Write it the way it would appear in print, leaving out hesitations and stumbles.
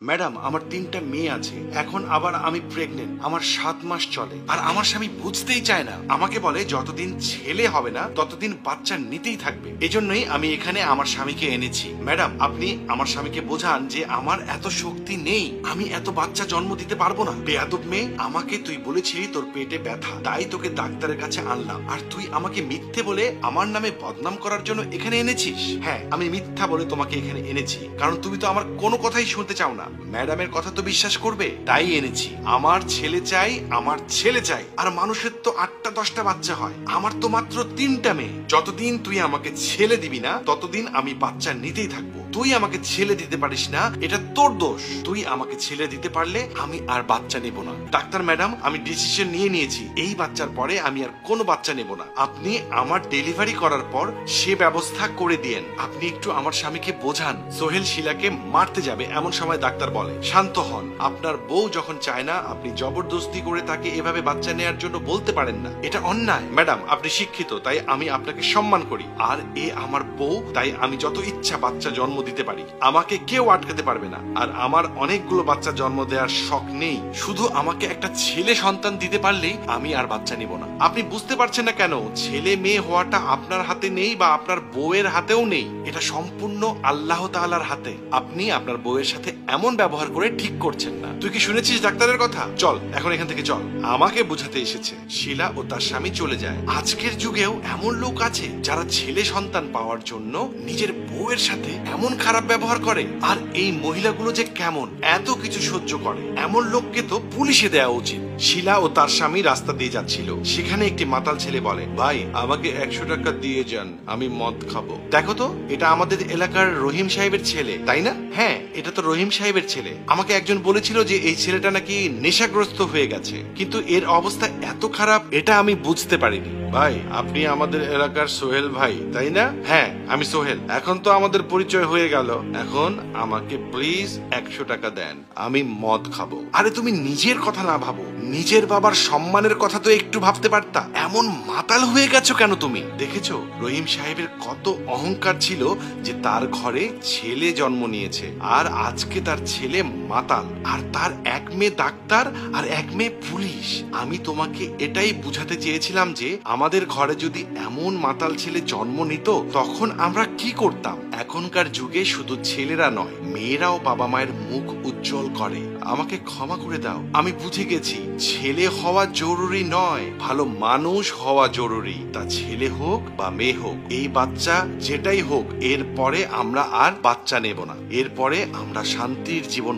Madam, আমার ৩টা মেয়ে আছে, এখন আবার আমি প্রেগনেন্ট, আমার ৭ মাস চলে, আর আমার স্বামী বুঝতেই চায় না। আমাকে বলে যতদিন ছেলে হবে না ততদিন বাচ্চা নিতেই থাকবে। এজন্যই আমি এখানে আমার স্বামীকে এনেছি। ম্যাডাম, আপনি আমার স্বামীকে বোঝান যে আমার এত শক্তি নেই, আমি এত বাচ্চা জন্ম দিতে পারবো না। বেয়াদব মেয়ে, আমাকে তুই বলেছিলি তোর পেটে ব্যথা, তাই তোকে ডাক্তারের কাছে আনলাম, আর তুই আমাকে মিথ্যে বলে আমার নামে বদনাম করার জন্য এখানে এনেছিস। হ্যাঁ, আমি মিথ্যা বলে তোমাকে এখানে এনেছি, কারণ তুমি তো আমার কোনো কথাই শুনতে চাও না। ম্যাডামের কথা তো বিশ্বাস করবে, তাই এনেছি। আমার ছেলে চাই, আমার ছেলে চাই। আর মানুষের তো ৮টা ১০টা বাচ্চা হয়, আমার তো মাত্র ৩টা মেয়ে। যতদিন তুই আমাকে ছেলে দিবি না ততদিন আমি বাচ্চা নিতেই থাকবো। তুই আমাকে ছেলে দিতে পারিস না, এটা তোর দোষ। তুই আমাকে ছেলে দিতে পারলে আমি আর বাচ্চা নেব না। ডাক্তার ম্যাডাম, আমি ডিসিশন নিয়ে নিয়েছি, এই বাচ্চার পরে আমি আর কোনো বাচ্চা নেব না। আপনি আমার ডেলিভারি করার পর সে ব্যবস্থা করে দিয়েন। আপনি একটু আমার স্বামীকে বোঝান, সোহেল শিলাকে মারতে যাবে এমন সময় ডাক্তার বলে শান্ত হন। আপনার বউ যখন চায় না, আপনি জবরদস্তি করে তাকে এভাবে বাচ্চা নেওয়ার জন্য বলতে পারেন না, এটা অন্যায়। ম্যাডাম, আপনি শিক্ষিত, তাই আমি আপনাকে সম্মান করি, আর এ আমার বউ, তাই আমি যত ইচ্ছা বাচ্চা জন্ম দিতে পারি, আমাকে কেউ আটকাতে পারবে না। আর আমার অনেকগুলো বাচ্চা জন্ম দেওয়ার শখ নেই, শুধু আমাকে একটা ছেলে সন্তান দিতে পারলেই আমি আর বাচ্চা নিব না। আপনি বুঝতে পারছেন না কেন? ছেলে মেয়ে হওয়াটা আপনার হাতে নেই, বা আপনার বউয়ের হাতেও নেই, এটা সম্পূর্ণ আল্লাহ তাআলার হাতে। আপনি আপনার বউয়ের সাথে এমন ব্যবহার করে ঠিক করছেন না। তুই কি শুনেছিস ডাক্তারের কথা? চল এখন এখান থেকে চল। আমাকে বোঝাতে এসেছে। শিলা ও তার স্বামী চলে যায়। আজকের যুগেও এমন লোক আছে যারা ছেলে সন্তান পাওয়ার জন্য নিজের বউয়ের সাথে এমন খারাপ ব্যবহার করে। আর এই মহিলাগুলো যে কেমন এত কিছু সহ্য করে, এমন লোককে তো পুলিশে দেওয়া উচিত। শিলা ও তার স্বামী রাস্তা দিয়ে যাচ্ছিল, সেখানে একটি মাতাল ছেলে বলে, ভাই আমাকে ১০০ টাকা দিয়ে যান, আমি মদ খাবো। দেখো তো, এটা আমাদের এলাকার রহিম সাহেবের ছেলে, তাই না? হ্যাঁ, এটা তো রহিম সাহেবের ছেলে। আমাকে একজন বলেছিল যে এই ছেলেটা নাকি নেশাগ্রস্ত হয়ে গেছে, কিন্তু এর অবস্থা এত খারাপ এটা আমি বুঝতে পারিনি। ভাই, আপনি আমাদের এলাকার সোহেল ভাই, তাই না? হ্যাঁ, আমি সোহেল। এখন তো আমাদের পরিচয় হয়ে গেল, এখন আমাকে প্লিজ ১০০ টাকা দেন, আমি মদ খাবো। আরে তুমি নিজের কথা না ভাবো, নিজের বাবার সম্মানের কথা তো একটু ভাবতে পারতা। এমন মাতাল হয়ে গেছো কেন তুমি? দেখেছো রহিম সাহেবের কত অহংকার ছিল যে তার ঘরে ছেলে জন্ম নিয়েছে, আর আজকে তার ছেলে মাতাল, আর তার এক মেয়ে ডাক্তার আর এক মেয়ে পুলিশ। আমি তোমাকে এটাই বুঝাতে চেয়েছিলাম যে আমাদের ঘরে যদি এমন মাতাল ছেলে জন্ম নিত তখন আমরা কি করতাম। এখনকার যুগে শুধু ছেলেরা নয়, মেয়েরাও বাবা মায়ের মুখ উজ্জ্বল করে। আমাকে ক্ষমা করে দাও, আমি বুঝে গেছি ছেলে হওয়া জরুরি নয়, ভালো মানুষ হওয়া জরুরি। তা ছেলে হোক বা মেয়ে হোক, এই বাচ্চা যেটাই হোক, এরপরে আমরা আর বাচ্চা নেব না, এরপরে আমরা শান্তির জীবন